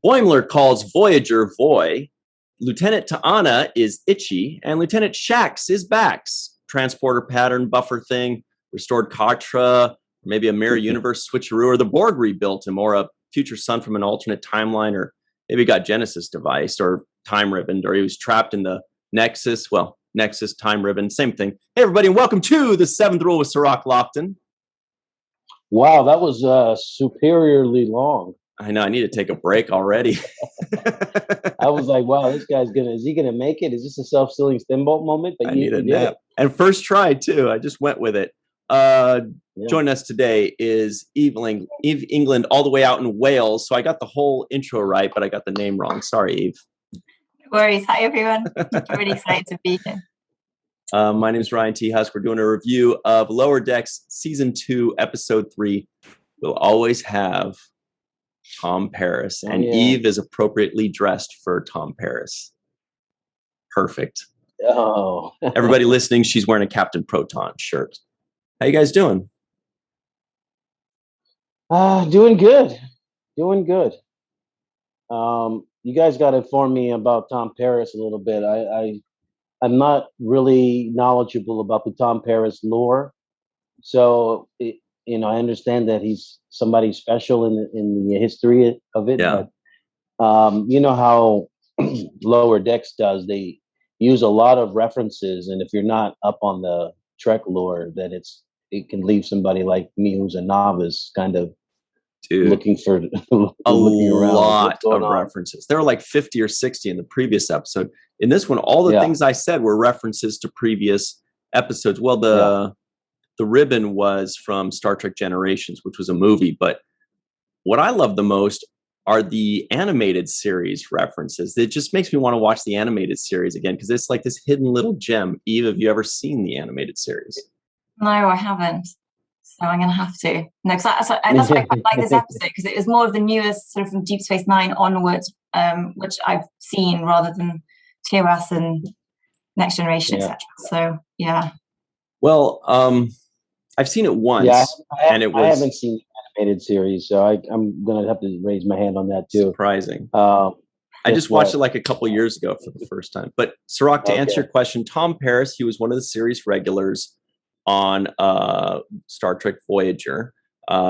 Boimler calls Voyager Voy. Lieutenant Ta'ana is Itchy, and Lieutenant Shax is Bax. Transporter pattern buffer thing, restored Katra, maybe a mirror universe switcheroo, or the Borg rebuilt him, or a future son from an alternate timeline, or maybe got Genesis device, or time ribboned, or he was trapped in the Nexus. Well, Nexus, time ribbon, same thing. Hey, everybody, and welcome to the Seventh Rule with Cirroc Lofton. Wow, that was superiorly long. I know, I need to take a break already. I was like, wow, is he gonna make it? Is this a self-sealing Steamboat moment? But I need a nap. And first try, too. I just went with it. Joining us today is Eve England, all the way out in Wales. So I got the whole intro right, but I got the name wrong. Sorry, Eve. No worries. Hi, everyone. I'm really excited to be here. My name is Ryan T. Husk. We're doing a review of Lower Decks Season 2, Episode 3. We'll always have Tom Paris. And Eve is appropriately dressed for Tom Paris. Perfect. Oh. Everybody listening, she's wearing a Captain Proton shirt. How you guys doing? Doing good. Doing good. You guys got to inform me about Tom Paris a little bit. I'm not really knowledgeable about the Tom Paris lore. So, I understand that he's somebody special in the history of it. Yeah. But, you know how Lower Decks does, they use a lot of references. And if you're not up on the Trek lore, then it can leave somebody like me who's a novice kind of looking for a lot of references. There were like 50 or 60 in the previous episode. In this one, all the things I said were references to previous episodes. Well, the ribbon was from Star Trek Generations, which was a movie. But what I love the most are the animated series references. It just makes me want to watch the animated series again because it's like this hidden little gem. Eve, have you ever seen the animated series? No, I haven't. So I'm going to have to. No, because that's why I like this episode, because it was more of the newest, sort of from Deep Space Nine onwards, which I've seen rather than TOS and Next Generation, etc. So, yeah. Well, I've seen it once, I haven't seen the animated series, so I'm going to have to raise my hand on that too. Surprising. I just watched it like a couple years ago for the first time. But Cirroc, to answer your question, Tom Paris, he was one of the series regulars on Star Trek Voyager.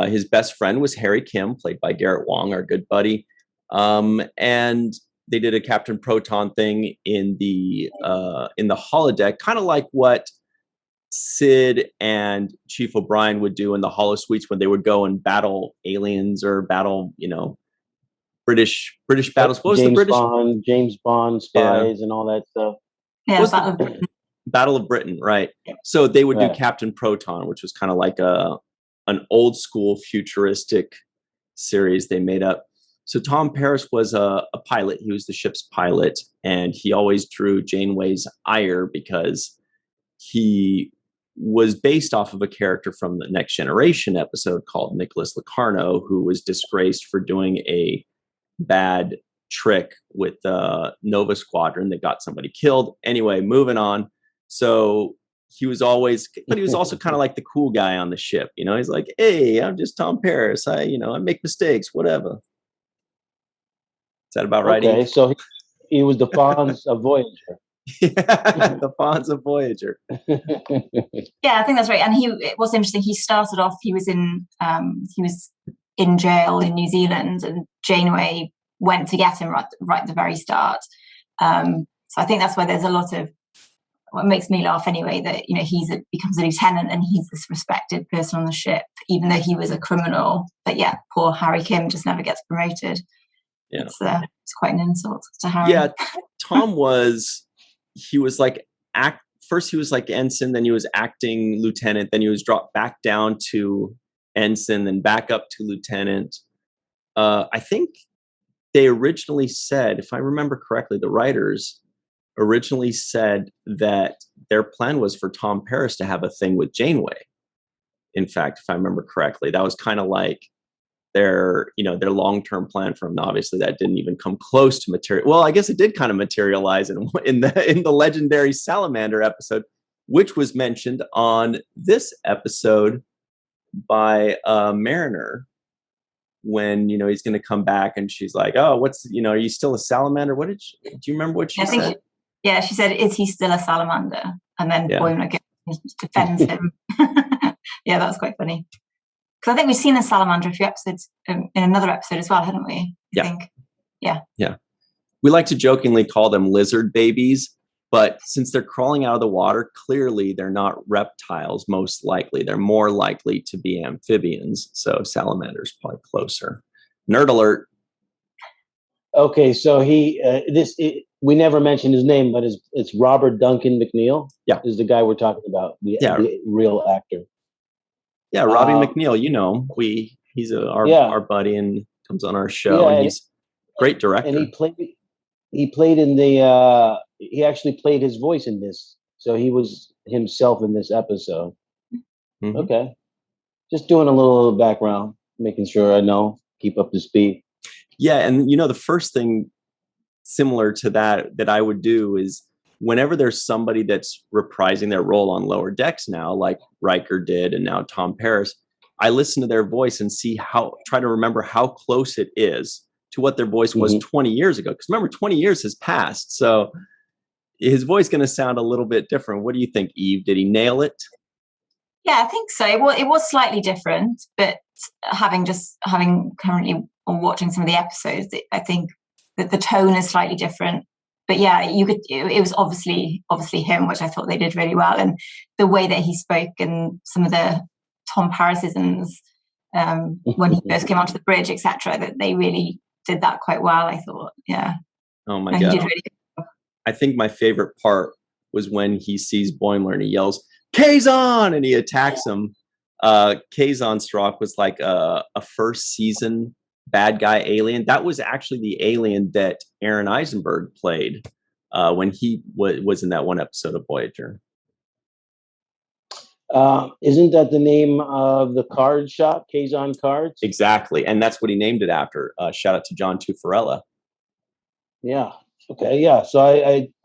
His best friend was Harry Kim, played by Garrett Wang, our good buddy. And they did a Captain Proton thing in the holodeck, kind of like what Sid and Chief O'Brien would do in the holo suites when they would go and battle aliens or battle, British battles. What was James the British James Bond spies and all that stuff? Yeah, Battle of Britain, right? So they would do Captain Proton, which was kind of like an old school futuristic series they made up. So Tom Paris was a pilot. He was the ship's pilot, and he always drew Janeway's ire because he was based off of a character from the Next Generation episode called Nicholas Locarno, who was disgraced for doing a bad trick with the Nova Squadron that got somebody killed. Anyway, moving on. So he was always, but he was also kind of like the cool guy on the ship. He's like, hey, I'm just Tom Paris. I make mistakes, whatever. Is that about right? Okay, so he was the Fonz of Voyager. Yeah, the Fonz of Voyager. Yeah, I think that's right. And it was interesting. He started off, he was in jail in New Zealand, and Janeway went to get him right at the very start. So I think that's why there's a lot of, what makes me laugh anyway, that becomes a lieutenant and he's this respected person on the ship, even though he was a criminal. But yeah, poor Harry Kim just never gets promoted. Yeah, it's quite an insult to Harry. Yeah, Tom he was like first he was like ensign, then he was acting lieutenant, then he was dropped back down to ensign, then back up to lieutenant. I think they originally said, if I remember correctly, the writers originally said that their plan was for Tom Paris to have a thing with Janeway. In fact, if I remember correctly, that was kind of like their long-term plan for him. Obviously, that didn't even come close to material. Well, I guess it did kind of materialize in the legendary Salamander episode, which was mentioned on this episode by Mariner. when, you know, he's going to come back, and she's like, oh, what's, you know, are you still a salamander? What did do you remember what she said? She said, is he still a salamander? And then Boimler defends him. Yeah, that was quite funny. Because I think we've seen a salamander a few episodes in another episode as well, haven't we? I think. Yeah. We like to jokingly call them lizard babies, but since they're crawling out of the water, clearly they're not reptiles. Most likely, they're more likely to be amphibians. So salamander's probably closer. Nerd alert. Okay, so we never mentioned his name, but it's Robert Duncan Mcneil. Yeah, is the guy we're talking about, the real actor. Yeah, Robbie Mcneil. You know, he's our buddy and comes on our show, and he's a great director. And he played in the he actually played his voice in this, so he was himself in this episode. Mm-hmm. Okay, just doing a little background, making sure I know, keep up to speed. Yeah, and you know, the first thing similar to that I would do is whenever there's somebody that's reprising their role on Lower Decks now, like Riker did, and now Tom Paris, I listen to their voice and try to remember how close it is to what their voice was 20 years ago. Because remember, 20 years has passed, so his voice is going to sound a little bit different. What do you think, Eve? Did he nail it? Yeah, I think so. Well, it was slightly different, but having currently watching some of the episodes, I think that the tone is slightly different. But yeah, it was obviously him, which I thought they did really well. And the way that he spoke and some of the Tom Parisisms when he first came onto the bridge, etc., that they really did that quite well, I thought. Yeah. Oh my God. He did really good. I think my favorite part was when he sees Boimler and he yells, Kazon! And he attacks him. Kazon Cirroc was like a first season bad guy alien. That was actually the alien that Aron Eisenberg played when he was in that one episode of Voyager. Isn't that the name of the card shop, Kazon Cards? Exactly, and that's what he named it after. Shout out to John Tuffarella. Yeah. Okay. Yeah. So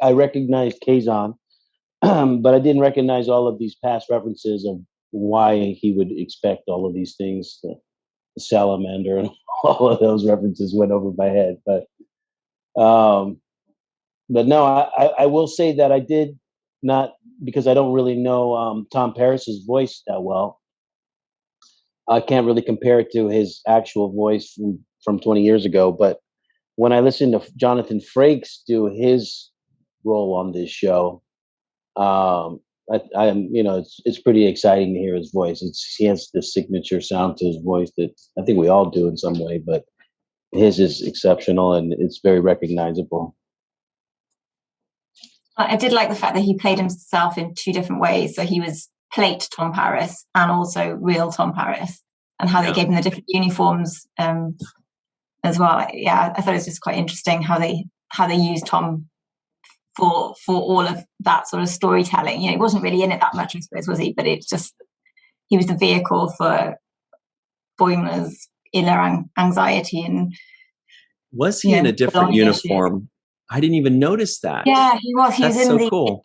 I recognized Kazon, but I didn't recognize all of these past references of why he would expect all of these things. The salamander and all of those references went over my head, but no, I will say that I did not, because I don't really know Tom Paris's voice that well. I can't really compare it to his actual voice from 20 years ago. But when I listened to Jonathan Frakes do his role on this show, it's pretty exciting to hear his voice. He has the signature sound to his voice that I think we all do in some way, but his is exceptional and it's very recognizable. I did like the fact that he played himself in two different ways. So he was plate Tom Paris and also real Tom Paris, and how they gave him the different uniforms as well. Yeah, I thought it was just quite interesting how they used Tom for all of that sort of storytelling. You know, he wasn't really in it that much, I suppose, was he? But it's just, he was the vehicle for Boimler's inner anxiety. And was he in a different uniform? Issues. I didn't even notice that. Yeah, he was. That's in so cool.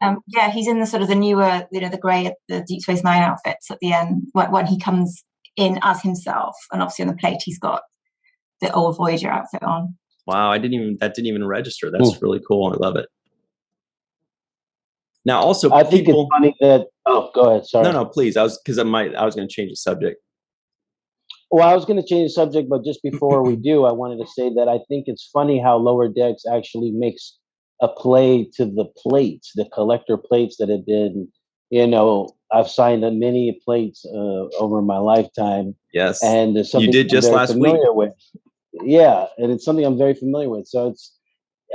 He's in the sort of the newer, the grey, the Deep Space Nine outfits at the end when he comes in as himself. And obviously on the plate, he's got the old Voyager outfit on. Wow, that didn't even register. That's really cool. I love it. Now, also, I think it's funny that. Oh, go ahead. Sorry. No, please. I was going to change the subject. Well, I was going to change the subject, but just before we do, I wanted to say that I think it's funny how Lower Decks actually makes a play to the plates, the collector plates that it did. You know, I've signed many plates over my lifetime. Yes, and you did just last week. With. Yeah, and it's something I'm very familiar with. So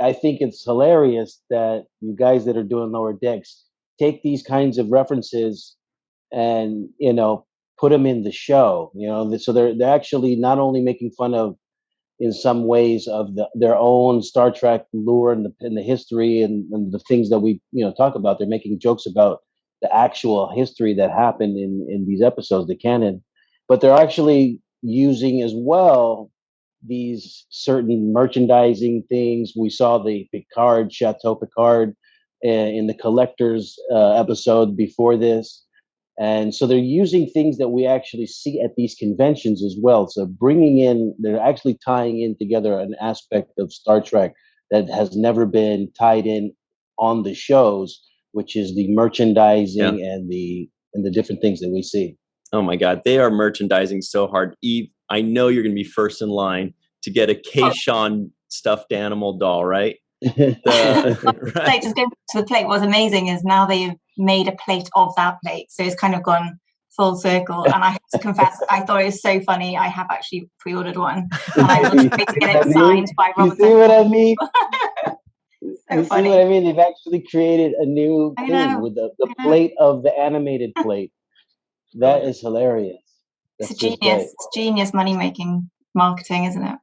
I think it's hilarious that you guys that are doing Lower Decks take these kinds of references and, you know, put them in the show, you know, so they're actually not only making fun of, in some ways, of their own Star Trek lore and the history and the things that we, you know, talk about. They're making jokes about the actual history that happened in these episodes, the canon, but they're actually using as well these certain merchandising things. We saw the Picard, Chateau Picard, in the collector's episode before this. And so they're using things that we actually see at these conventions as well. So they're actually tying in together an aspect of Star Trek that has never been tied in on the shows, which is the merchandising and the different things that we see. Oh my God, they are merchandising so hard. Eve, I know you're going to be first in line to get a Kayshawn stuffed animal doll, right? Right. Just going to the plate. What's amazing is now they've made a plate of that plate, so it's kind of gone full circle. And I have to confess, I thought it was so funny. I have actually pre-ordered one, and I will try to get it signed by Robert. You see what I mean? So funny. See what I mean? They've actually created a new thing with the plate of the animated plate. That is hilarious. It's genius. It's genius money-making marketing, isn't it?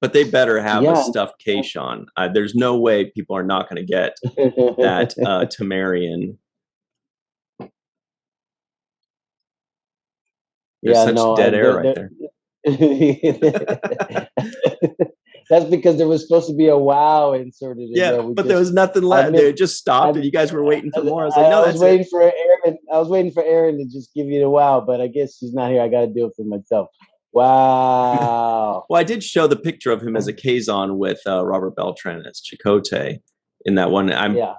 But they better have a stuffed Kayshawn. There's no way people are not going to get that Tamarian. There's such dead air right there. That's because there was supposed to be a wow inserted in there. But there was nothing left. They just stopped, and you guys were waiting for more. I was like, no, that's waiting for Aaron. I was waiting for Aaron to just give you the wow, but I guess he's not here. I got to do it for myself. Wow. Well, I did show the picture of him as a Kazon with Robert Beltran as Chakotay in that one. That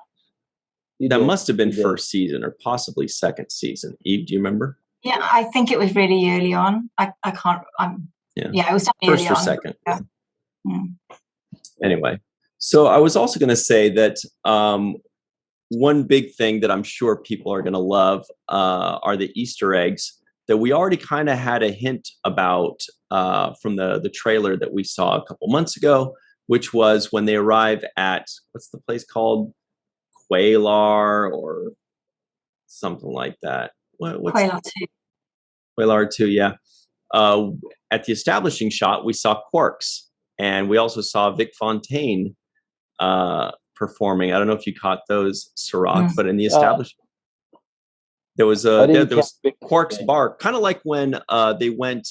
must have been first season or possibly second season. Eve, do you remember? Yeah, I think it was really early on. I can't. It was definitely first or second. Yeah. Anyway, so I was also going to say that one big thing that I'm sure people are going to love are the Easter eggs that we already kind of had a hint about from the trailer that we saw a couple months ago, which was when they arrive at, what's the place called? Quaylar or something like that. Quaylar 2. Quaylar 2, yeah. At the establishing shot, we saw Quarks, and we also saw Vic Fontaine performing. I don't know if you caught those, Cirroc, but in the establishing. There was Quark's bar, kind of like when they went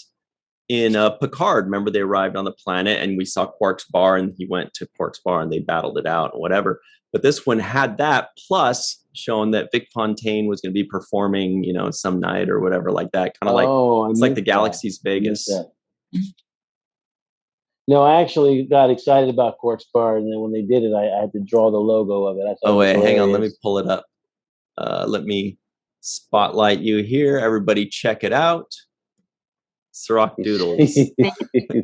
in Picard. Remember, they arrived on the planet and we saw Quark's bar, and he went to Quark's bar and they battled it out and whatever. But this one had that, plus showing that Vic Fontaine was going to be performing, some night or whatever like that. Kind of it's like the Galaxy's Vegas. No, I actually got excited about Quark's bar, and then when they did it, I had to draw the logo of it. Hang on, let me pull it up. Let me spotlight you here. Everybody check it out. Cirroc doodles.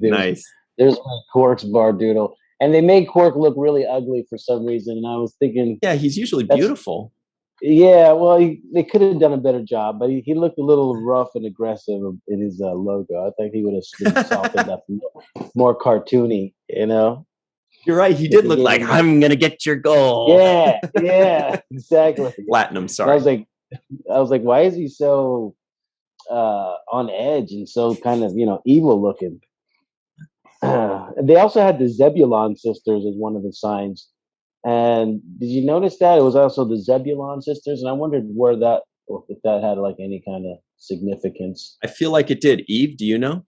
Nice. There's my Quark's bar doodle. And they made Quark look really ugly for some reason. And I was thinking... Yeah, he's usually beautiful. Yeah, well, they could have done a better job, but he looked a little rough and aggressive in his logo. I think he would have softened up more cartoony, You're right. He did look like, I'm going to get your goal. Yeah, exactly. Platinum, sorry. I was like, why is he so on edge and so kind of, evil looking? They also had the Zebulon Sisters as one of the signs. And did you notice that? It was also the Zebulon Sisters. And I wondered if that had like any kind of significance. I feel like it did. Eve, do you know?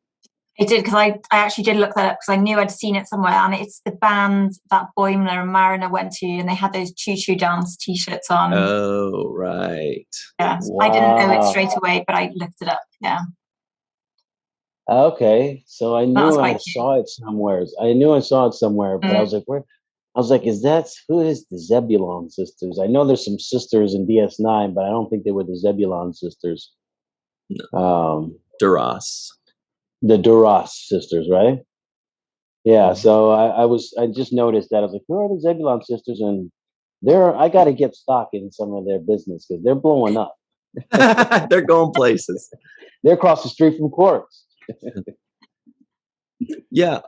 It did, because I actually did look that up because I knew I'd seen it somewhere, and it's the band that Boimler and Mariner went to, and they had those choo-choo dance T-shirts on. Oh, right. Yeah, wow. I didn't know it straight away, but I looked it up. Yeah. Okay, so I knew I saw it somewhere. But I was like, where? I was like, who is the Zebulon Sisters? I know there's some sisters in DS9, but I don't think they were the Zebulon Sisters. No. Duras. The Duras sisters, right? Yeah. So I just noticed that. I was like, who are the Zebulon Sisters? And I got to get stock in some of their business because they're blowing up. They're going places. They're across the street from Quarks. Yeah.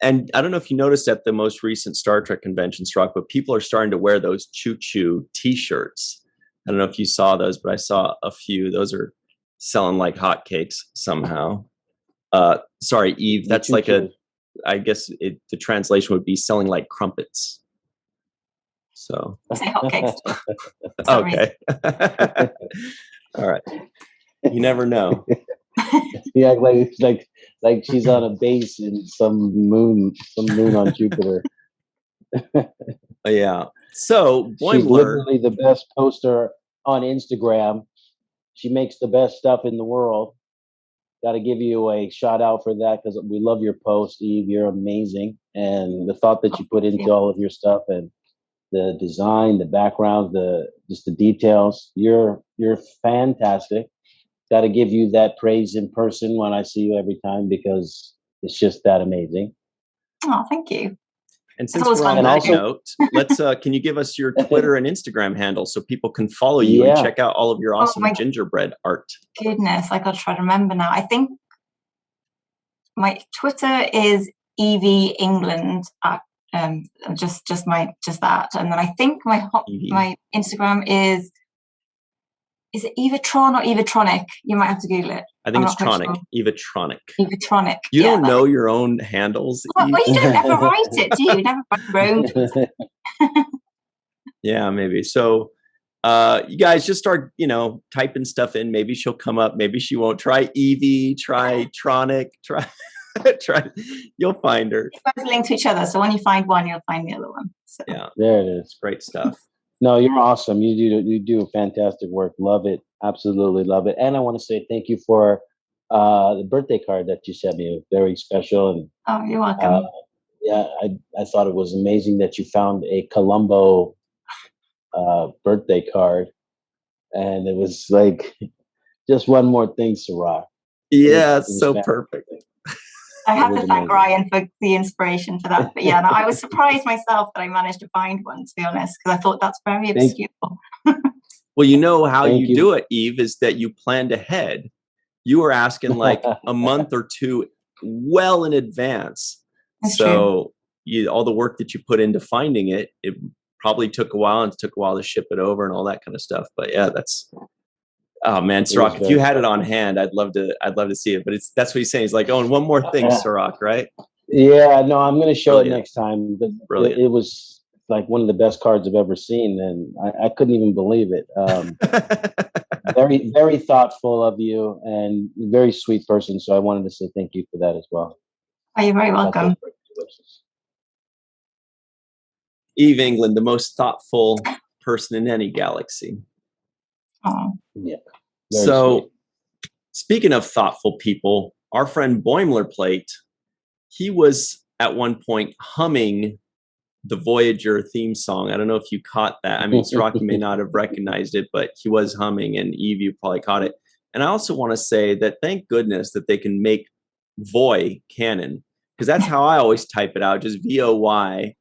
And I don't know if you noticed at the most recent Star Trek convention, Cirroc, but people are starting to wear those choo-choo T-shirts. I don't know if you saw those, but I saw a few. Those are selling like hotcakes somehow. Sorry, Eve, that's like I guess the translation would be selling like crumpets. So. Say hotcakes. Okay. All right. You never know. Yeah, like she's on a base in some moon on Jupiter. Yeah. So she's literally the best poster on Instagram. She makes the best stuff in the world. Got to give you a shout out for that because we love your post, Eve. You're amazing, and the thought that you put into all of your stuff and the design, the background, just the details. You're fantastic. Got to give you that praise in person when I see you every time because it's just that amazing. Oh, thank you. And since we're on that note, let's can you give us your Twitter and Instagram handle so people can follow you and check out all of your awesome gingerbread art? Goodness, I got to try to remember now. I think my Twitter is Evie England at just that, and then I think my Instagram is it Evatronic or Evatronic? You might have to Google it. I think it's Tronic. Sure. Evatronic. Evatronic. You don't know your own handles? Well, you don't ever write it, do you? You never write your own Twitter. Yeah, maybe. So you guys just start, typing stuff in. Maybe she'll come up. Maybe she won't. Try Evie. Try Tronic. Try. You'll find her. You guys link to each other. So when you find one, you'll find the other one. So. Yeah. There it is. Great stuff. No, you're awesome. You do fantastic work. Love it. Absolutely love it. And I want to say thank you for the birthday card that you sent me. It was very special. And oh, you're welcome. I thought it was amazing that you found a Columbo birthday card. And it was like just one more thing, Cirroc. Yeah, it's so perfect. I have to thank Ryan for the inspiration for that. But yeah, no, I was surprised myself that I managed to find one, to be honest, because I thought that's very obscure. Well, how you do it, Eve, is that you planned ahead. You were asking like a month or two well in advance. That's so all the work that you put into finding it probably took a while, and it took a while to ship it over and all that kind of stuff. But yeah, oh man, Cirroc, if you had it on hand, I'd love to see it. But that's what he's saying. He's like, oh, and one more thing, Cirroc, right? Yeah, no, I'm going to show it next time. Brilliant. It was like one of the best cards I've ever seen, and I couldn't even believe it. Very, very thoughtful of you, and very sweet person. So I wanted to say thank you for that as well. Oh, you're very welcome. Eve England, the most thoughtful person in any galaxy. Oh, yeah. So, sweet. Speaking of thoughtful people, our friend Boimlerplate, he was at one point humming the Voyager theme song. I don't know if you caught that. I mean, Cirroc, you may not have recognized it, but he was humming, and Eve, you probably caught it. And I also want to say that thank goodness that they can make Voy canon, because that's how I always type it out, just VOY.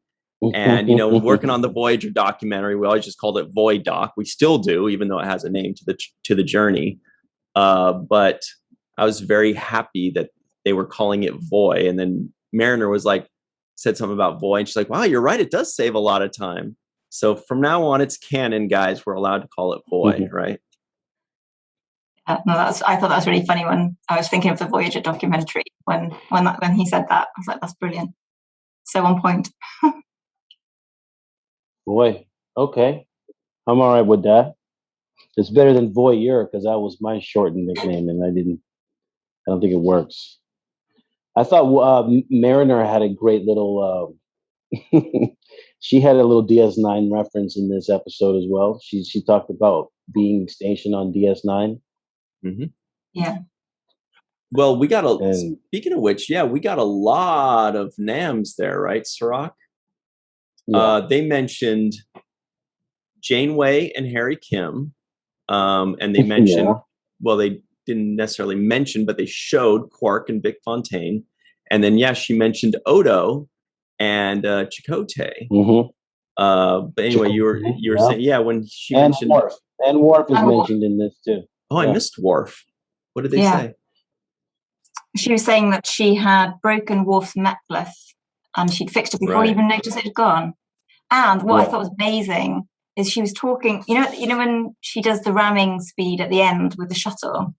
And, working on the Voyager documentary, we always just called it Voy Doc. We still do, even though it has a name to the journey. But I was very happy that they were calling it Voy. And then Mariner said something about Voy, and she's like, wow, you're right. It does save a lot of time. So from now on, it's canon, guys. We're allowed to call it Voy, right? No, I thought that was really funny when I was thinking of the Voyager documentary. When he said that, I was like, that's brilliant. So on point. Boy, okay. I'm all right with that. It's better than Voyeur, because that was my shortened nickname, and I don't think it works. I thought Mariner had a great little she had a little DS9 reference in this episode as well. She talked about being stationed on DS9. Mm-hmm. Yeah. Well, speaking of which, we got a lot of NAMs there, right, Cirroc? Yeah. They mentioned Janeway and Harry Kim, and they mentioned, well, they didn't necessarily mention, but they showed Quark and Vic Fontaine, and then she mentioned Odo and Chakotay. Mm-hmm. But anyway, you were saying when she mentioned Worf. And Worf is mentioned in this too. Oh, I missed Worf. What did they say? She was saying that she had broken Worf's necklace and she'd fixed it before he even noticed it had gone. And what I thought was amazing is she was talking, you know when she does the ramming speed at the end with the shuttle,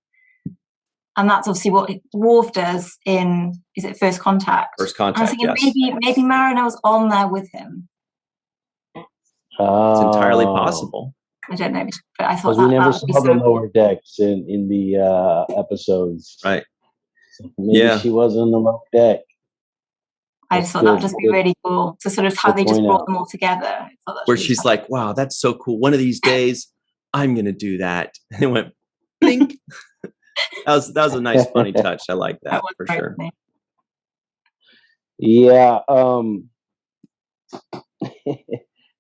and that's obviously what Worf does in, is it First Contact? First Contact, I was thinking maybe Mariner was on there with him. It's entirely possible. I don't know, but I thought we never saw the lower decks in the episodes. Right. So maybe she was on the lower deck. I just thought that would just be really cool to sort of how they just brought them all together. Where she's like, wow, that's so cool. One of these days, I'm going to do that. And it went blink. that was a nice, funny touch. I like that for sure. Funny. Yeah.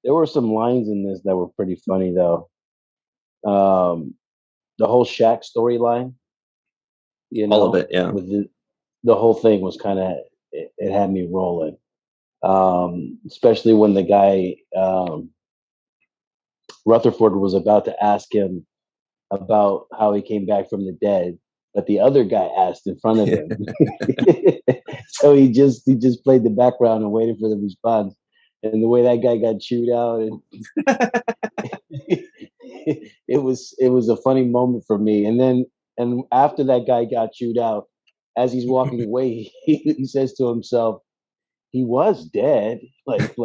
There were some lines in this that were pretty funny, though. The whole Shaq storyline, all of it, yeah. with the whole thing was kind of, it had me rolling. Especially when the guy, Rutherford, was about to ask him about how he came back from the dead, but the other guy asked in front of him. So he just played the background and waited for the response. And the way that guy got chewed out, and it was a funny moment for me. And after that guy got chewed out, as he's walking away, he says to himself, "He was dead." Like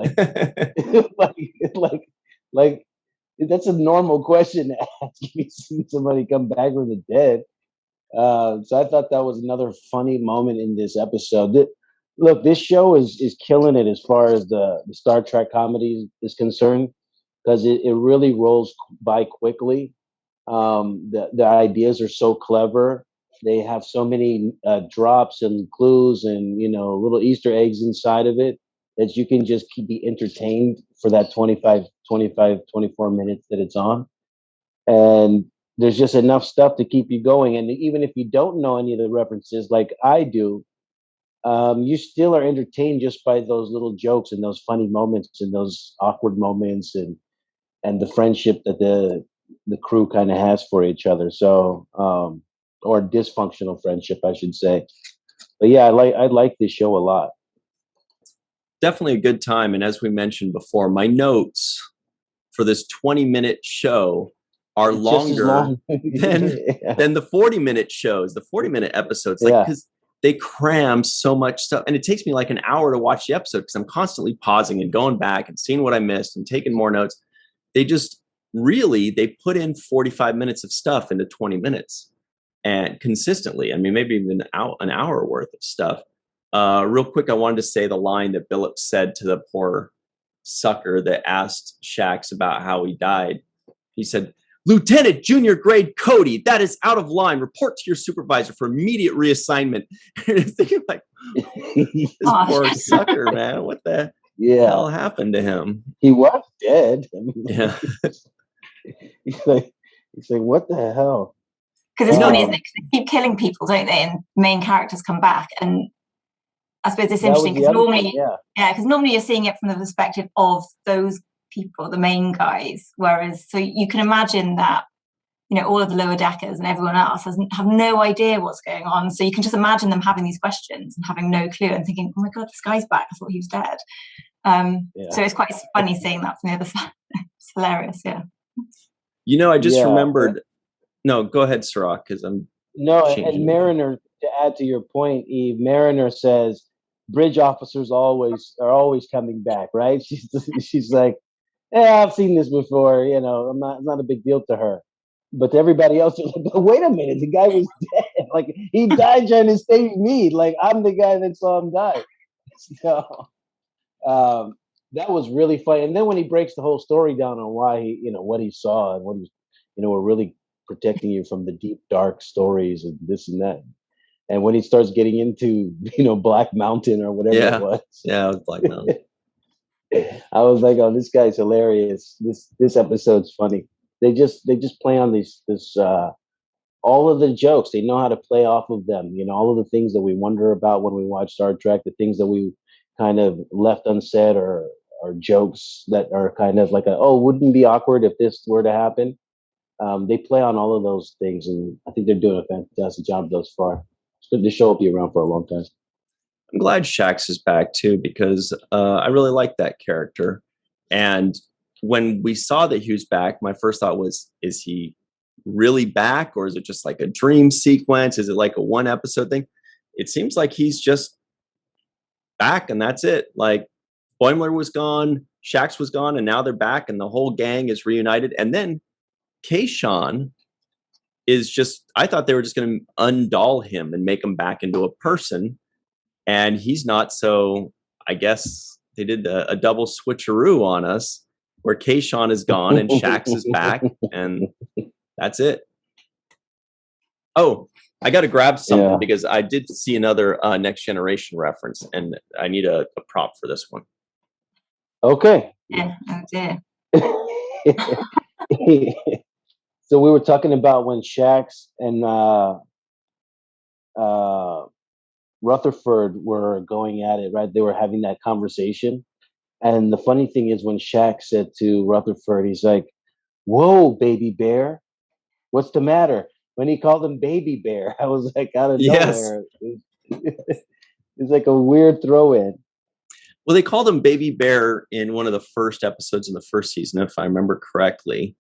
that's a normal question to ask if you've seen somebody come back from the dead. So I thought that was another funny moment in this episode. Look, this show is killing it as far as the Star Trek comedy is concerned, because it really rolls by quickly. The ideas are so clever. They have so many drops and clues and little Easter eggs inside of it that you can just be entertained for that 24 minutes that it's on. And there's just enough stuff to keep you going. And even if you don't know any of the references like I do, you still are entertained just by those little jokes and those funny moments and those awkward moments and the friendship that the crew kind of has for each other. So, or dysfunctional friendship, I should say. But yeah, I like this show a lot. Definitely a good time. And as we mentioned before, my notes for this 20-minute show are longer than the 40-minute shows, the 40-minute episodes, because they cram so much stuff. And it takes me like an hour to watch the episode because I'm constantly pausing and going back and seeing what I missed and taking more notes. They put in 45 minutes of stuff into 20 minutes and consistently. I mean, maybe even an hour worth of stuff. Real quick, I wanted to say the line that Billups said to the poor sucker that asked Shax about how he died. He said, "Lieutenant Junior Grade Cody, that is out of line. Report to your supervisor for immediate reassignment." Thinking like, this poor sucker, man. What the hell happened to him? He was dead. Yeah. He's like, what the hell? Because it's funny, isn't it? Because they keep killing people, don't they? And main characters come back. And I suppose it's interesting because normally you're seeing it from the perspective of those people, the main guys. Whereas, so you can imagine that, all of the lower deckers and everyone else have no idea what's going on. So you can just imagine them having these questions and having no clue and thinking, "Oh my God, this guy's back. I thought he was dead." So it's quite funny seeing that from the other side. It's hilarious, yeah. I just remembered. No, go ahead, Cirroc, because I'm. No, and Mariner, to add to your point, Eve, Mariner says bridge officers are always coming back, right? She's like, "Yeah, I've seen this before. It's not a big deal to her." But to everybody else, they're like, "But wait a minute, the guy was dead. Like he died trying to save me. Like I'm the guy that saw him die." So that was really funny. And then when he breaks the whole story down on why he, what he saw and what he's, we're really protecting you from the deep, dark stories and this and that. And when he starts getting into, Black Mountain or whatever it was. Yeah, it was Black Mountain. I was like, "Oh, this guy's hilarious. This episode's funny." They just play on this all of the jokes. They know how to play off of them. All of the things that we wonder about when we watch Star Trek, the things that we kind of left unsaid or jokes that are kind of like wouldn't it be awkward if this were to happen? They play on all of those things, and I think they're doing a fantastic job thus far. The show will be around for a long time. I'm glad Shax is back too, because I really like that character. And when we saw that he was back, my first thought was, is he really back, or is it just like a dream sequence? Is it like a one episode thing? It seems like he's just back and that's it. Like Boimler was gone, Shax was gone, and now they're back and the whole gang is reunited. And then Kayshawn is just, I thought they were just going to undoll him and make him back into a person. And he's not. So I guess they did a double switcheroo on us. where Kayshawn is gone and Shax is back, and that's it. Oh, I got to grab something because I did see another Next Generation reference, and I need a prop for this one. Okay. Yeah, oh dear. So we were talking about when Shax and Rutherford were going at it, right? They were having that conversation. And the funny thing is when Shax said to Rutherford, he's like, "Whoa, baby bear, what's the matter?" When he called him baby bear, I was like, out of nowhere. It's like a weird throw in. Well, they called him Baby Bear in one of the first episodes in the first season, if I remember correctly,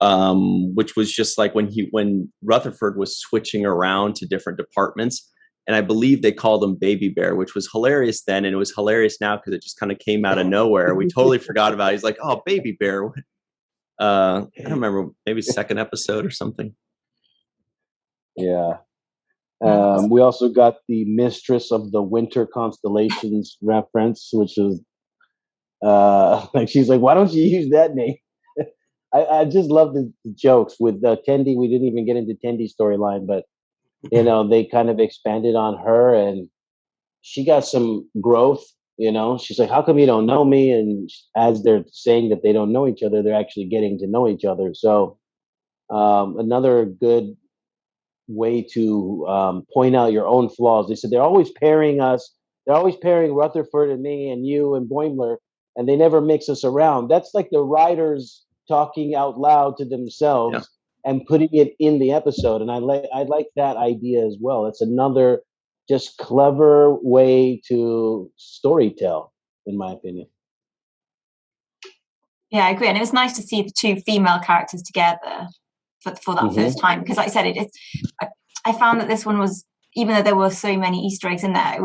which was just like when Rutherford was switching around to different departments. And I believe they called him Baby Bear, which was hilarious then. And it was hilarious now because it just kind of came out of nowhere. We totally forgot about it. He's like, "Oh, Baby Bear." I don't remember, maybe second episode or something. Yeah. We also got the Mistress of the Winter Constellations reference, which is like, she's like, "Why don't you use that name?" I just love the jokes with Tendi. We didn't even get into Tendi's storyline, but they kind of expanded on her, and she got some growth. She's like, "How come you don't know me?" And as they're saying that they don't know each other, they're actually getting to know each other. So another good way to point out your own flaws. They said they're always pairing us. They're always pairing Rutherford and me and you and Boimler, and they never mix us around. That's like the writers talking out loud to themselves and putting it in the episode. And I like that idea as well. It's another just clever way to storytell, in my opinion. Yeah, I agree. And it was nice to see the two female characters together for that first time, because like I said, I found that this one was, even though there were so many Easter eggs in there,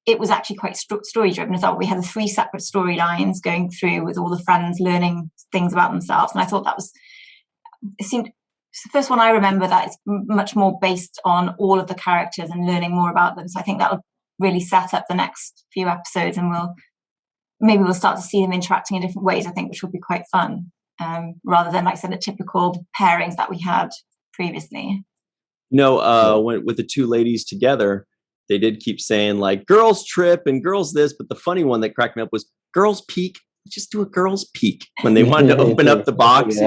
it was actually quite story driven as well. We had the 3 separate storylines going through with all the friends learning things about themselves, and I thought it's the first one I remember that it's much more based on all of the characters and learning more about them. So I think that will really set up the next few episodes, and we'll start to see them interacting in different ways, I think, which will be quite fun. Rather than, like I said, the typical pairings that we had previously. With the two ladies together, they did keep saying like girls trip and girls this, but the funny one that cracked me up was girls peek. Just do a girls peek when they wanted to open up the box,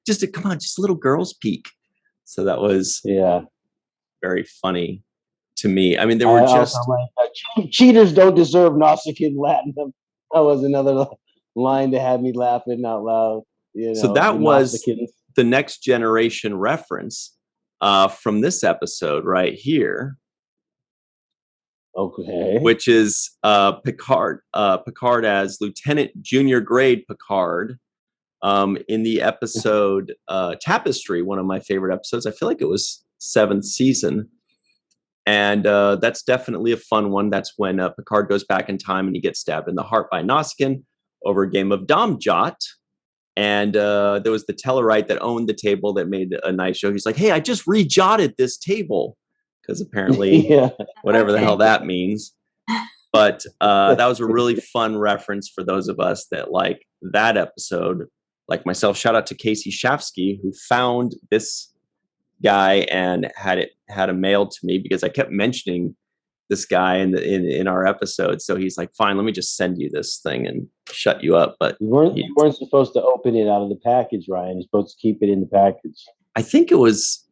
just a little girls peek. So that was very funny to me. I mean, they were just cheaters don't deserve Nausicaan Latinum. That was another line that had me laughing out loud. So that was the Next Generation reference from this episode right here. Okay. Which is Picard as Lieutenant Junior Grade Picard in the episode Tapestry, one of my favorite episodes. I feel like it was 7th season. And that's definitely a fun one. That's when Picard goes back in time and he gets stabbed in the heart by Nausicaan over a game of Domjot. And there was the Tellarite that owned the table that made a nice show. He's like, "Hey, I just rejotted this table." Because apparently, whatever the hell that means. But that was a really fun reference for those of us that like that episode, like myself. Shout out to Casey Shafsky, who found this guy and had it mailed to me because I kept mentioning this guy in our episode. So he's like, "Fine, let me just send you this thing and shut you up." But you weren't supposed to open it out of the package, Ryan. You're supposed to keep it in the package. I think it was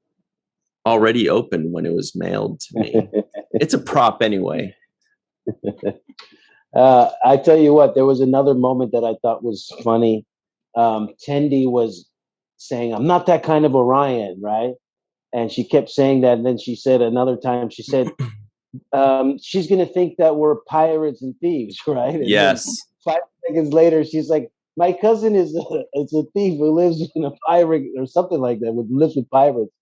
already open when it was mailed to me. It's a prop anyway. I tell you what, there was another moment that I thought was funny. Tendi was saying, "I'm not that kind of Orion," right? And she kept saying that. And then she said another time, she said, she's going to think that we're pirates and thieves, right? And yes. 5 seconds later, she's like, "My cousin is a thief who lives in a pirate," or something like that, lives with pirates.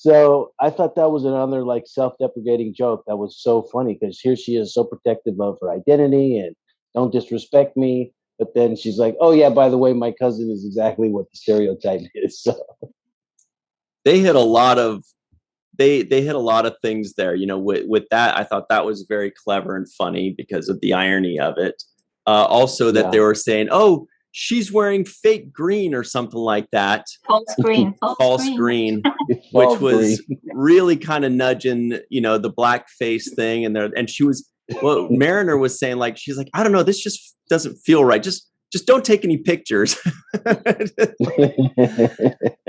So I thought that was another like self-deprecating joke that was so funny, because here she is so protective of her identity and don't disrespect me. But then she's like, "Oh yeah, by the way, my cousin is exactly what the stereotype is." So they hit a lot of hit a lot of things there. With that, I thought that was very clever and funny because of the irony of it. Also that they were saying, "Oh, she's wearing fake green or something like that. False green. False green. Which was really kind of nudging, the blackface thing. And she was, well, Mariner was saying, like, she's like, I don't know, this just doesn't feel right. Just don't take any pictures.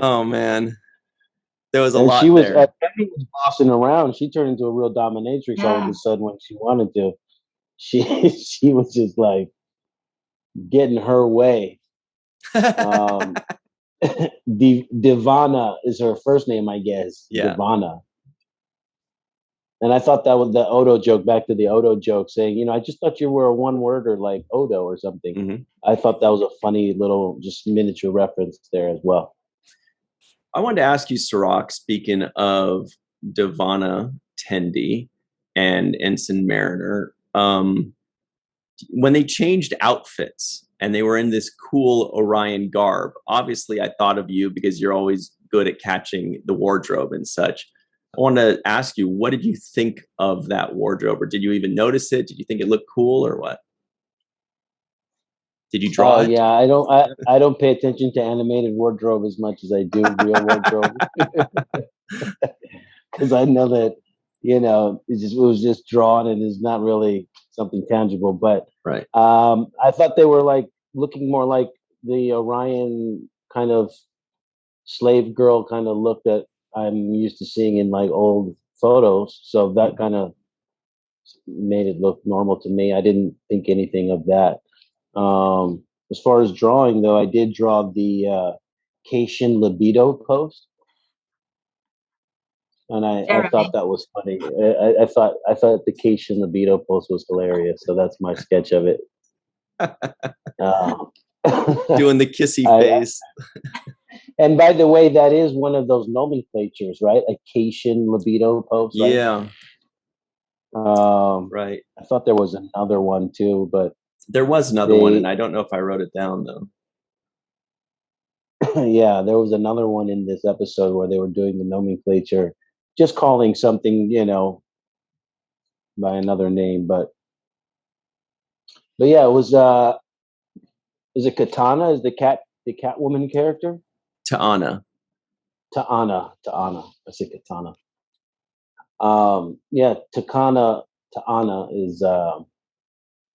Oh man, there was a lot. She was, there. Debbie was bossing around. She turned into a real dominatrix all of a sudden when she wanted to. She was just like getting her way. Divana is her first name, I guess. Yeah. Divana. And I thought that was the Odo joke, back to the Odo joke, saying, I just thought you were a one-worder like Odo or something. Mm-hmm. I thought that was a funny little, just miniature reference there as well. I wanted to ask you, Cirroc, speaking of Divana Tendi and Ensign Mariner, when they changed outfits and they were in this cool Orion garb, obviously I thought of you because you're always good at catching the wardrobe and such. I want to ask you, what did you think of that wardrobe? Or did you even notice it? Did you think it looked cool or what? Did you draw it? Yeah, I don't pay attention to animated wardrobe as much as I do real wardrobe. Because I know that, it was just drawn and is not really something tangible. But right. I thought they were like looking more like the Orion kind of slave girl kind of look that I'm used to seeing in like old photos. So that kind of made it look normal to me. I didn't think anything of that. As far as drawing, though, I did draw the Cation libido post, and I thought that was funny. I thought the Cation libido post was hilarious, so that's my sketch of it. Doing the kissy face. And by the way, that is one of those nomenclatures, right? A Cation libido post. Right? Yeah. Right. I thought there was another one too, but there was another one, and I don't know if I wrote it down though. Yeah, there was another one in this episode where they were doing the nomenclature, just calling something, by another name. But yeah, it was. Is it Katana? Is the Catwoman character? Ta'ana. I say Katana. Yeah, Ta'ana is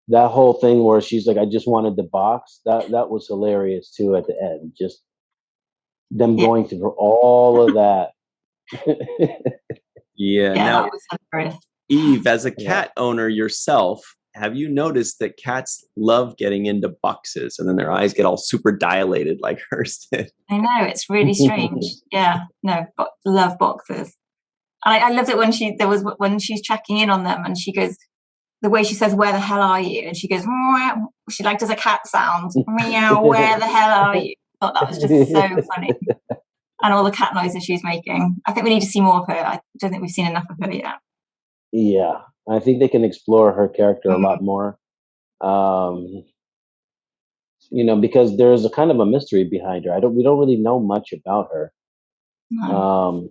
that whole thing where she's like, I just wanted the box. That was hilarious too at the end. Just them going through all of that. Yeah. Now, that was hilarious. Eve, as a cat owner yourself, have you noticed that cats love getting into boxes and then their eyes get all super dilated like hers did? I know, it's really strange. Yeah, no, love boxes. And I loved it when she's checking in on them and she goes, the way she says, where the hell are you? And she goes, meow. She does a cat sound, meow, where the hell are you? I thought that was just so funny. And all the cat noises she's making. I think we need to see more of her. I don't think we've seen enough of her yet. Yeah, I think they can explore her character a lot more. Because there's a kind of a mystery behind her. We don't really know much about her. No.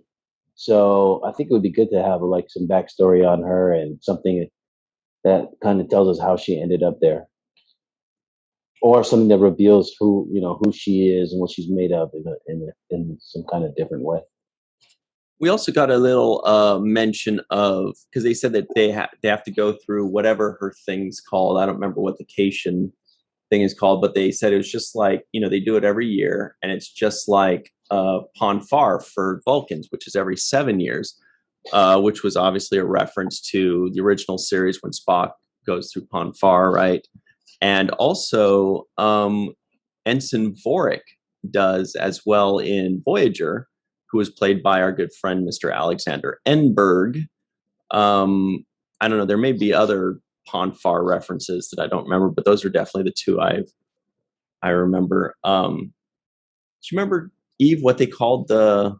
So I think it would be good to have like some backstory on her and something that kind of tells us how she ended up there, or something that reveals who she is and what she's made of in some kind of different way. We also got a little mention of, because they said that they have to go through whatever her thing's called. I don't remember what the Cation thing is called, but they said it was just like, they do it every year, and it's just like Pon farr for Vulcans, which is every 7 years, which was obviously a reference to the original series when Spock goes through Pon farr, right? And also Ensign Vorik does as well in Voyager, who was played by our good friend, Mr. Alexander Enberg. I don't know, there may be other Pon farr references that I don't remember, but those are definitely the two I remember. Do you remember, Eve, what they called the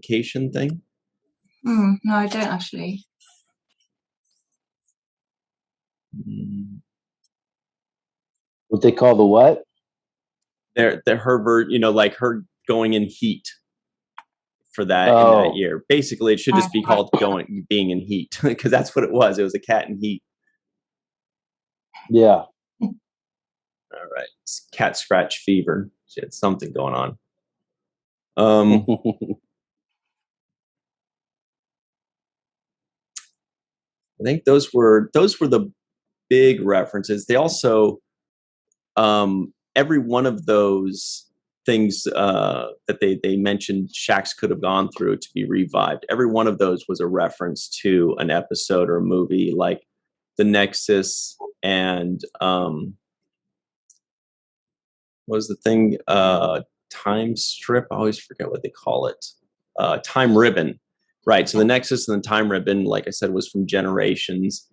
Cation thing? No, I don't actually. What they call the what? Her like her going in heat for that in that year. Basically, it should just be called being in heat, because that's what it was. It was a cat in heat. Yeah. All right. It's cat scratch fever. She had something going on. I think those were the big references. They also, every one of those things that they mentioned Shax could have gone through to be revived, every one of those was a reference to an episode or a movie, like the Nexus and what was the thing, time strip, I always forget what they call it, time ribbon, right? So the Nexus and the time ribbon, like I said, was from Generations.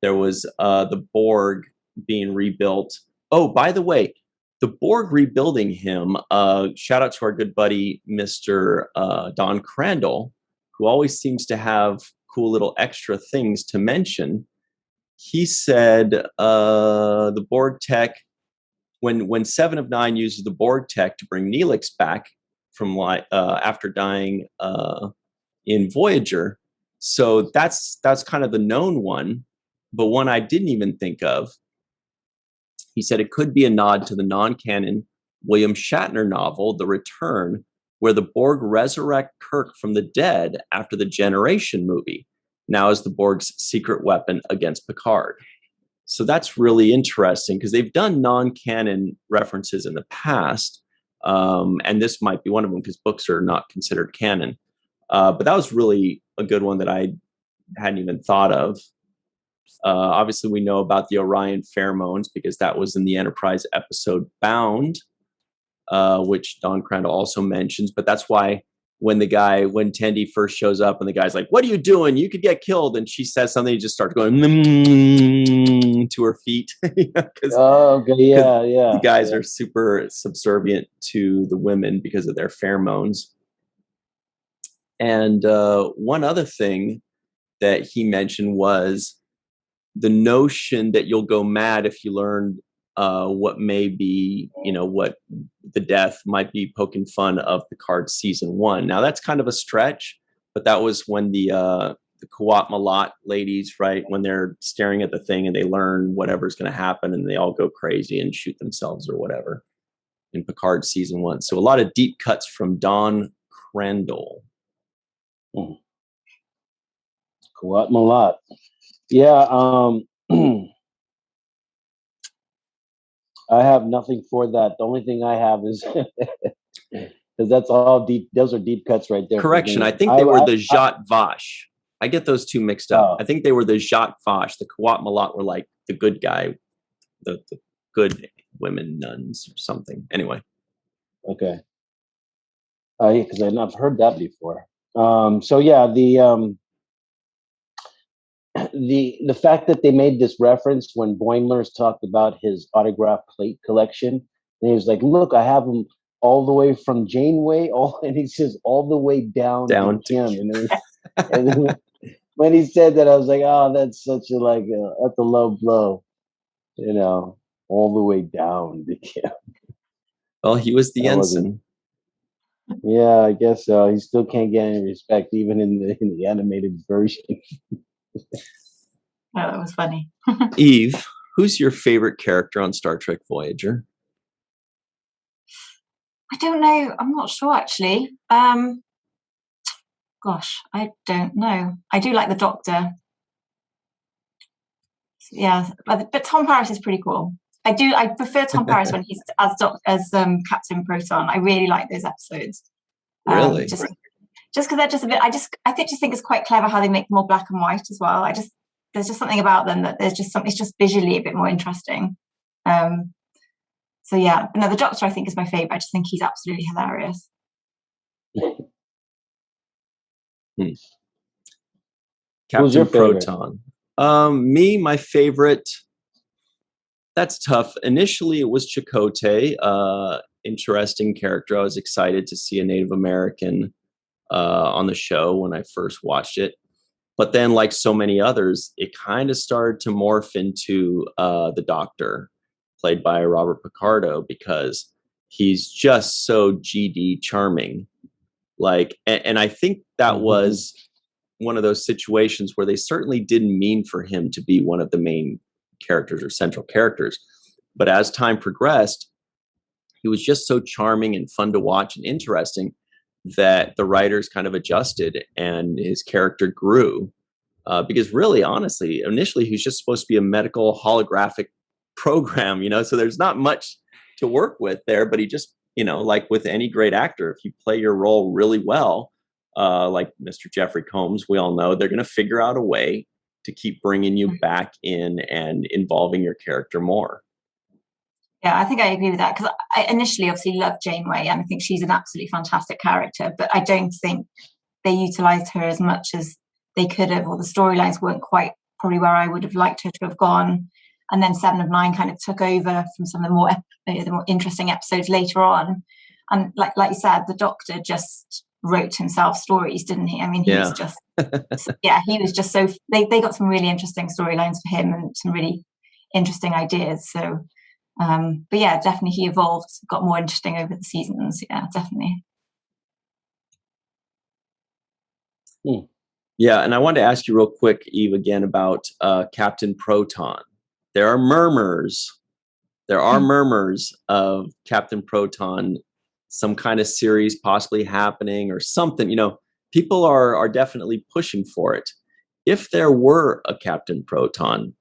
There was the Borg being rebuilt. Oh, by the way, the Borg rebuilding him, shout out to our good buddy, Mr. Don Crandall, who always seems to have cool little extra things to mention. He said the Borg tech, when 7 of 9 uses the Borg tech to bring Neelix back from after dying in Voyager, so that's kind of the known one. But one I didn't even think of, he said it could be a nod to the non-canon William Shatner novel, The Return, where the Borg resurrect Kirk from the dead after the Generation movie, now as the Borg's secret weapon against Picard. So that's really interesting because they've done non-canon references in the past, and this might be one of them because books are not considered canon. But that was really a good one that I hadn't even thought of. Obviously, we know about the Orion pheromones because that was in the Enterprise episode Bound, which Don Crandall also mentions. But that's why when Tendi first shows up and the guy's like, "What are you doing? You could get killed," and she says something, he just starts going to her feet. The guys are super subservient to the women because of their pheromones. And one other thing that he mentioned was the notion that you'll go mad if you learn what may be, what the death might be poking fun of Picard season 1. Now that's kind of a stretch, but that was when the Kuat Malat ladies, right, when they're staring at the thing and they learn whatever's going to happen and they all go crazy and shoot themselves or whatever in Picard season 1. So a lot of deep cuts from Don Crandall. Kuat Malat. Yeah, I have nothing for that. The only thing I have is because that's all deep. Those are deep cuts right there. Correction. I think they were the Jat Vash. I get those two mixed up. I think they were the Jat Vash. The Kuat Malat were like the good guy, the good women nuns or something. Anyway. Okay. Because I've not heard that before. So yeah, the fact that they made this reference when Boimler's talked about his autograph plate collection, and he was like, "Look, I have them all the way from Janeway, and he says all the way down to Kim." And then when he said that, I was like, "Oh, that's such a that's a low blow, all the way down to Kim." Well, he was the ensign. Yeah, I guess so. He still can't get any respect, even in the animated version. Oh, that was funny. Eve, who's your favorite character on Star Trek Voyager? I don't know. I'm not sure, actually. Gosh, I don't know. I do like the Doctor. Yeah, but Tom Paris is pretty cool. I prefer Tom Paris when he's as Captain Proton. I really like those episodes. Really? Just because they're just a bit. I just think it's quite clever how they make them all black and white as well. There's just something about them that there's just something. It's just visually a bit more interesting. So yeah, no, the Doctor I think is my favorite. I just think he's absolutely hilarious. Captain Proton. Me, my favorite. That's tough. Initially, it was Chakotay. Interesting character. I was excited to see a Native American on the show when I first watched it. But then, like so many others, it kind of started to morph into the Doctor, played by Robert Picardo, because he's just so GD charming. And I think that was one of those situations where they certainly didn't mean for him to be one of the main characters or central characters. But as time progressed, he was just so charming and fun to watch and interesting that the writers kind of adjusted and his character grew. Because really, honestly, initially he was just supposed to be a medical holographic program, so there's not much to work with there, but he just, like with any great actor, if you play your role really well, like Mr. Jeffrey Combs, we all know they're going to figure out a way to keep bringing you back in and involving your character more. Yeah, I think I agree with that, because I initially obviously loved Janeway, and I think she's an absolutely fantastic character, but I don't think they utilized her as much as they could have, or the storylines weren't quite probably where I would have liked her to have gone. And then 7 of 9 kind of took over from some of the more interesting episodes later on. And like you said, the Doctor just wrote himself stories, didn't he? I mean, he was just, he was just so, they got some really interesting storylines for him and some really interesting ideas. So, but yeah, definitely he evolved, got more interesting over the seasons. Yeah, definitely. Yeah, and I wanted to ask you real quick, Eve, again about Captain Proton. There are murmurs of Captain Proton, some kind of series possibly happening or something. People are definitely pushing for it. If there were a Captain Proton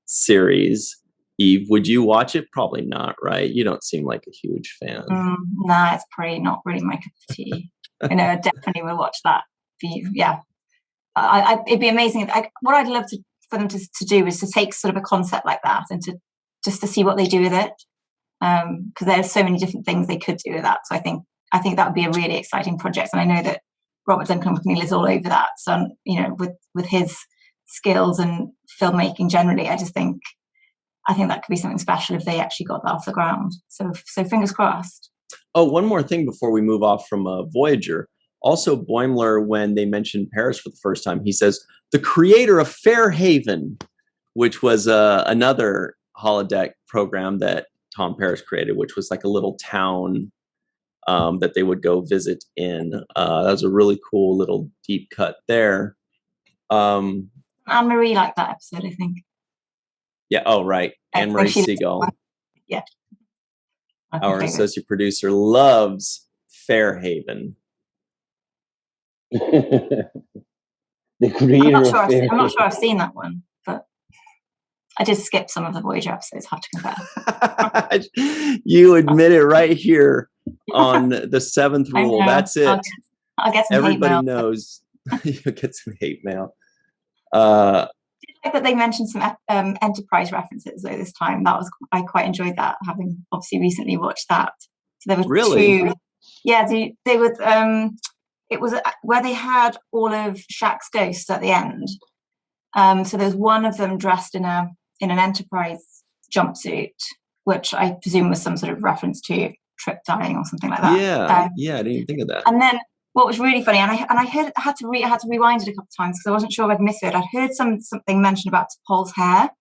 series, Eve, would you watch it? Probably not, right? You don't seem like a huge fan. Nah, it's probably not really my cup of tea. I definitely will watch that. Yeah, it'd be amazing. What I'd love for them to do is to take sort of a concept like that and to see what they do with it, because there's so many different things they could do with that. So I think that would be a really exciting project, and I know that Robert Duncan Mcneil is all over that. So with his skills and filmmaking generally, I think that could be something special if they actually got that off the ground. So fingers crossed. Oh, one more thing before we move off from Voyager. Also, Boimler, when they mentioned Paris for the first time, he says, the creator of Fairhaven, which was another holodeck program that Tom Paris created, which was like a little town that they would go visit in. That was a really cool little deep cut there. Anne-Marie liked that episode, I think. Yeah, oh, right. Anne-Marie Segal. Yeah. Our associate producer loves Fairhaven. The creator I'm not sure I've seen that one, but I did skip some of the Voyager episodes, have to confess. You admit it right here on the 7th rule. That's it. I'll get some Everybody hate mail. knows. You'll get some hate mail. I did like that they mentioned some Enterprise references though this time. I quite enjoyed that, having obviously recently watched that. So there were 2. Yeah, they were. It was where they had all of Shaq's ghosts at the end. So there's one of them dressed in an Enterprise jumpsuit, which I presume was some sort of reference to Trip dying or something like that. Yeah, I didn't even think of that. And then what was really funny, and I heard, I had to rewind it a couple of times because I wasn't sure if I'd missed it. I'd heard something mentioned about T'Pol's hair,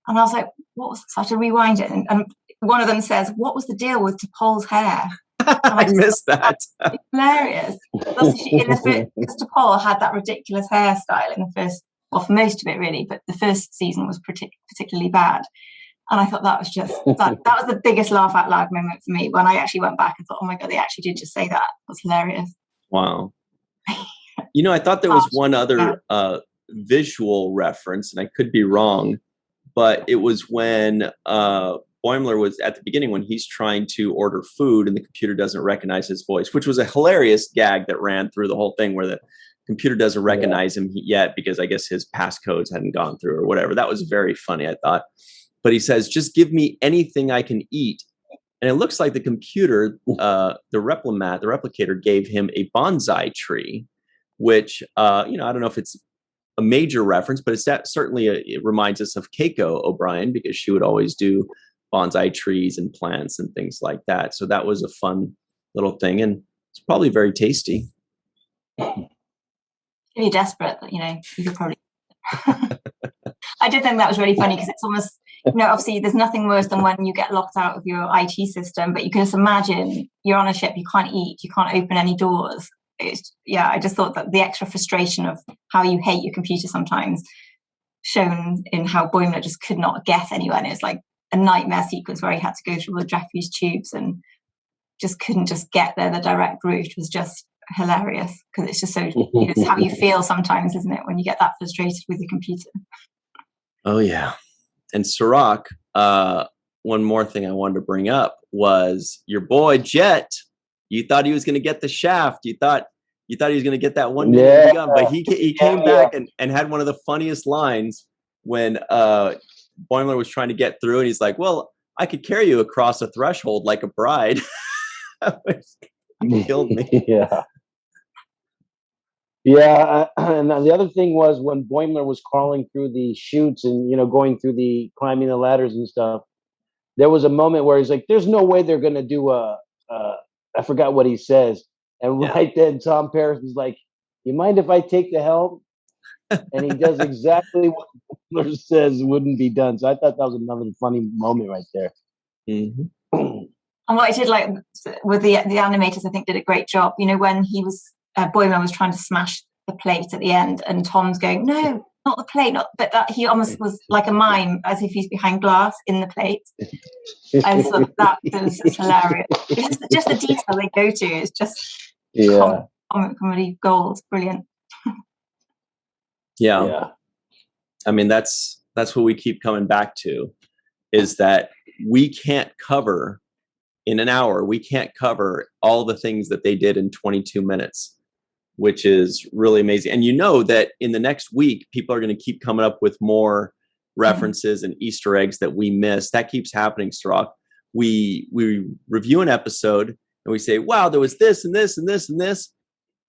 and I was like, "What was?" So I had to rewind it, and one of them says, "What was the deal with T'Pol's hair?" I missed that. It's hilarious. Because T'Pol had that ridiculous hairstyle in the first, well, for most of it really, but the first season was particularly bad. And I thought that was just, that was the biggest laugh out loud moment for me when I actually went back and thought, oh my God, they actually did just say that. It was hilarious. Wow. I thought there was one other visual reference, and I could be wrong, but it was when Boimler was at the beginning when he's trying to order food and the computer doesn't recognize his voice, which was a hilarious gag that ran through the whole thing where the computer doesn't recognize him yet because I guess his passcodes hadn't gone through or whatever. That was very funny, I thought. But he says, just give me anything I can eat. And it looks like the computer, the replicator gave him a bonsai tree, which, I don't know if it's a major reference, but it reminds us of Keiko O'Brien because she would always do bonsai trees and plants and things like that. So that was a fun little thing, and it's probably very tasty. You're desperate, you could probably. I did think that was really funny because it's almost, obviously there's nothing worse than when you get locked out of your IT system, but you can just imagine you're on a ship, you can't eat, you can't open any doors. I just thought that the extra frustration of how you hate your computer sometimes shown in how Boimler just could not get anywhere. And it's like, a nightmare sequence where he had to go through all the refuse tubes and just couldn't just get there. The direct route was just hilarious because it's just so, it's how you feel sometimes, isn't it, when you get that frustrated with your computer? Oh, yeah. And Cirroc, one more thing I wanted to bring up was your boy Jet. You thought he was going to get the shaft. You thought he was going to get that one million gun, but he came back and had one of the funniest lines when Boimler was trying to get through, and he's like, "Well, I could carry you across a threshold like a bride." Killed me. Yeah, and the other thing was when Boimler was crawling through the chutes and going through the climbing the ladders and stuff. There was a moment where he's like, "There's no way they're gonna do I forgot what he says." And right then, Tom Paris is like, "You mind if I take the helm?" And he does exactly what Boimler says wouldn't be done. So I thought that was another funny moment right there. Mm-hmm. And what I did like with the animators, I think did a great job. When he was Boimler was trying to smash the plate at the end, and Tom's going, "No, not the plate," but that he almost was like a mime, as if he's behind glass in the plate. And so that was just hilarious. It's just the detail they go to is just comedy gold. Brilliant. Yeah. I mean, that's what we keep coming back to, is that we can't cover in an hour. We can't cover all the things that they did in 22 minutes, which is really amazing. And that in the next week, people are going to keep coming up with more references and Easter eggs that we missed. That keeps happening, Cirroc. We review an episode and we say, "Wow, there was this and this and this and this,"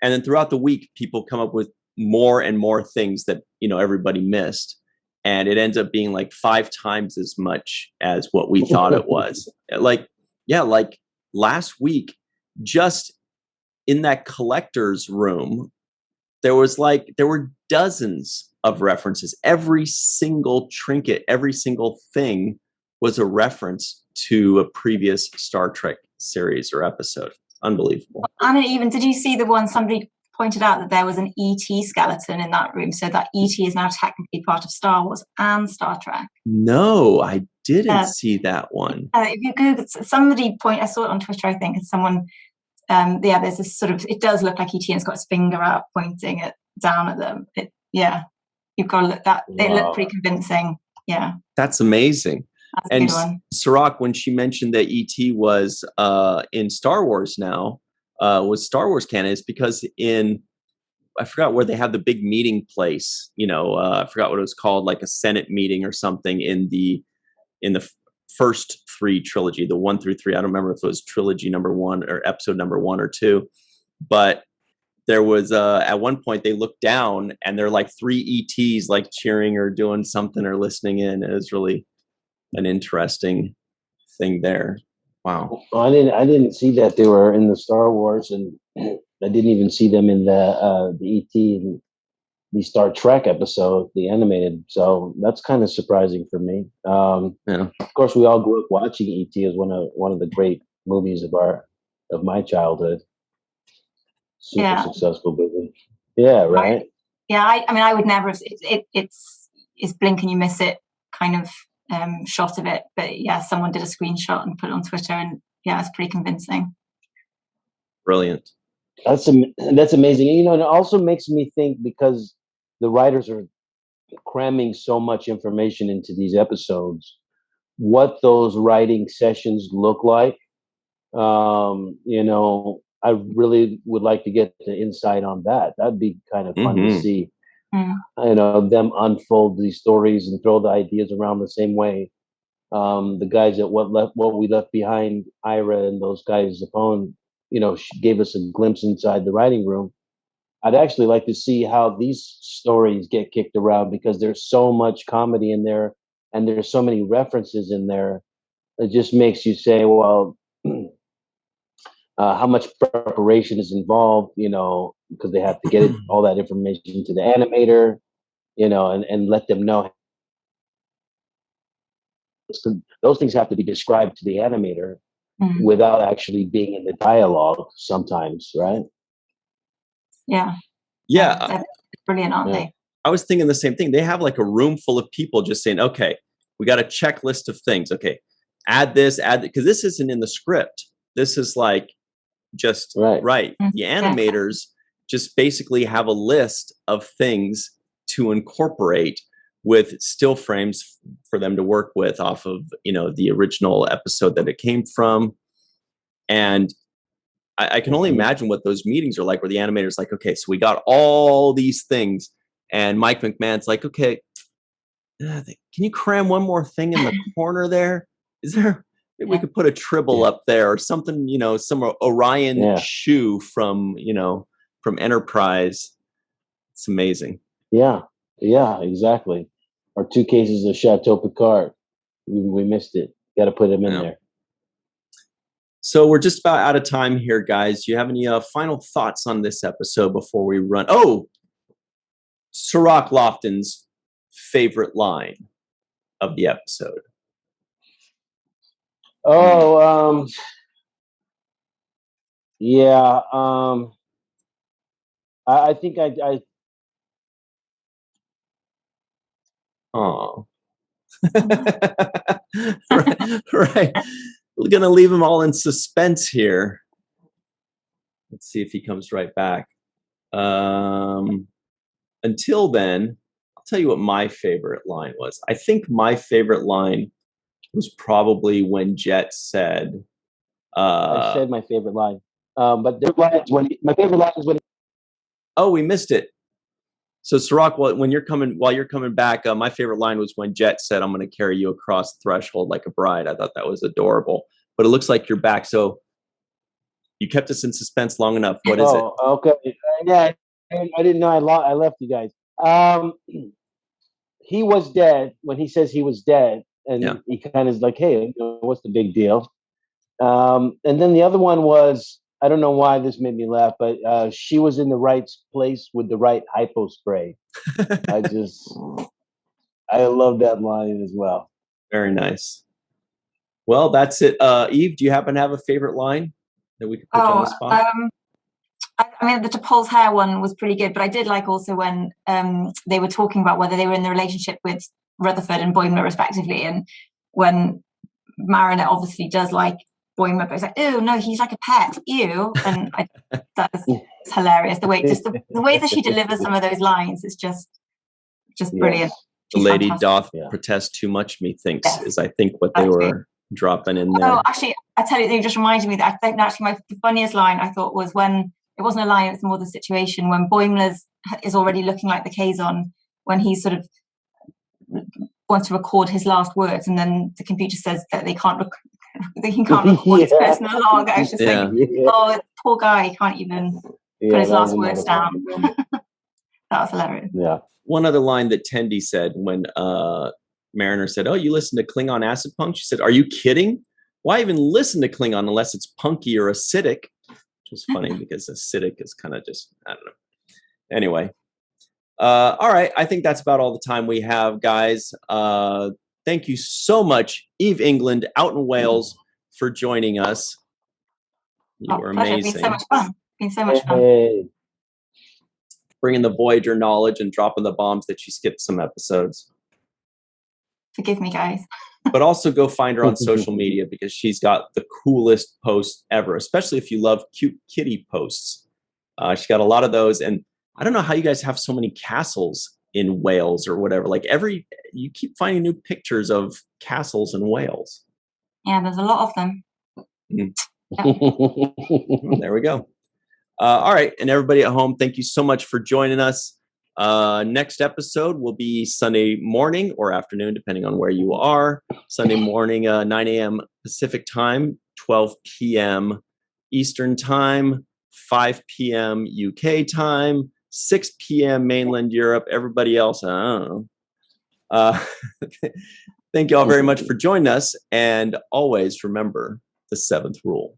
and then throughout the week, people come up with more and more things that everybody missed, and it ends up being like 5 times as much as what we thought it was. Like last week, just in that collector's room, there were dozens of references. Every single trinket, every single thing was a reference to a previous Star Trek series or episode. Unbelievable. And even, did you see the one somebody pointed out that there was an ET skeleton in that room, so that ET is now technically part of Star Wars and Star Trek? No, I didn't see that one. If you Google, I saw it on Twitter, I think, and someone, there's this sort of, it does look like ET and it's got its finger out pointing it down at them. You've got to look that. Wow. It looked pretty convincing. Yeah. That's amazing. That's a good one. Cirroc, when she mentioned that ET was in Star Wars now, was Star Wars canon, is because I forgot where they have the big meeting place. I forgot what it was called, like a Senate meeting or something in the first 3 trilogy, the 1 through 3. I don't remember if it was trilogy number 1 or episode number 1 or 2, but there was at one point they looked down and there are like 3 ETs like cheering or doing something or listening in. It was really an interesting thing there. Wow. I didn't see that they were in the Star Wars, and I didn't even see them in the ET and the Star Trek episode, the animated. So that's kind of surprising for me. Of course, we all grew up watching ET as one of the great movies of my childhood. Super successful movie. Yeah, right. Yeah, I would never. It's blink and you miss it kind of shot of it, but someone did a screenshot and put it on Twitter, and it's pretty convincing. Brilliant. That's amazing. And it also makes me think, because the writers are cramming so much information into these episodes, what those writing sessions look like. I really would like to get the insight on that. That'd be kind of fun to see. Them unfold these stories and throw the ideas around the same way. The guys at What We Left Behind, Ira and those guys, Zapone, gave us a glimpse inside the writing room. I'd actually like to see how these stories get kicked around, because there's so much comedy in there and there's so many references in there. It just makes you say, well, how much preparation is involved, because they have to get all that information to the animator, and let them know. Those things have to be described to the animator without actually being in the dialogue sometimes, right? Yeah. Yeah. Brilliant, aren't they? I was thinking the same thing. They have like a room full of people just saying, okay, we got a checklist of things. Okay, add this, because this isn't in the script. This is like just right. The animators just basically have a list of things to incorporate with still frames for them to work with off of, the original episode that it came from. And I can only imagine what those meetings are like, where the animator's like, okay, so we got all these things. And Mike McMahon's like, okay, can you cram one more thing in the corner there? Is there, maybe we could put a tribble up there or something, some Orion shoe from Enterprise. It's amazing. Yeah, exactly. Or 2 cases of Chateau Picard. We missed it. Got to put them in there. So we're just about out of time here, guys. Do you have any final thoughts on this episode before we run? Oh, Cirroc Lofton's favorite line of the episode. Oh, yeah. I think I Oh. right. We're going to leave him all in suspense here. Let's see if he comes right back. Until then, I'll tell you what my favorite line was. I think my favorite line was probably when Jet said... I said my favorite line. But my favorite line is when... Oh, we missed it. So Cirroc, while you're coming back, my favorite line was when Jet said, "I'm going to carry you across the threshold like a bride." I thought that was adorable. But it looks like you're back. So you kept us in suspense long enough. What is it? Okay. Yeah, I didn't know I left you guys. He was dead when he says he was dead, and he kind of is like, "Hey, what's the big deal?" And then the other one was, I don't know why this made me laugh, but she was in the right place with the right hypo spray. I love that line as well. Very nice. Well, that's it. Eve, do you happen to have a favorite line that we could put you on the spot? I mean, the T'Pol's hair one was pretty good, but I did like also when they were talking about whether they were in the relationship with Rutherford and Boimler respectively, and when Mariner obviously does like Boimler, but it's like, "Ew, no, he's like a pet, ew," and that's hilarious. The way that she delivers some of those lines is just brilliant. The lady doth protest too much, methinks, is I think what they were dropping in there. Oh, actually, I tell you, they just reminded me that I think actually the funniest line I thought was when it wasn't a line, it's more the situation when Boimler is already looking like the Kazon when he sort of wants to record his last words, and then the computer says that he can't record his personal log. I was just thinking, oh, poor guy, he can't even put his last words down. That was hilarious. Yeah. One other line that Tendi said when Mariner said, "Oh, you listen to Klingon acid punk?" She said, "Are you kidding? Why even listen to Klingon unless it's punky or acidic?" Which was funny because acidic is kind of just, I don't know. Anyway. All right. I think that's about all the time we have, guys. Thank you so much, Eve England, out in Wales, for joining us. You were amazing. It's been so much fun. Hey. Bringing the Voyager knowledge and dropping the bombs that she skipped some episodes. Forgive me, guys. But also go find her on social media because she's got the coolest posts ever, especially if you love cute kitty posts. She's got a lot of those. And I don't know how you guys have so many castles in Wales or whatever. Like you keep finding new pictures of castles in Wales. Yeah, there's a lot of them. There we go. All right. And everybody at home, thank you so much for joining us. Next episode will be Sunday morning or afternoon, depending on where you are. Sunday morning, 9 a.m. Pacific time, 12 p.m. Eastern time, 5 p.m. UK time, 6 p.m. mainland Europe. Everybody else, I don't know. Thank you all very much for joining us. And always remember the 7th rule.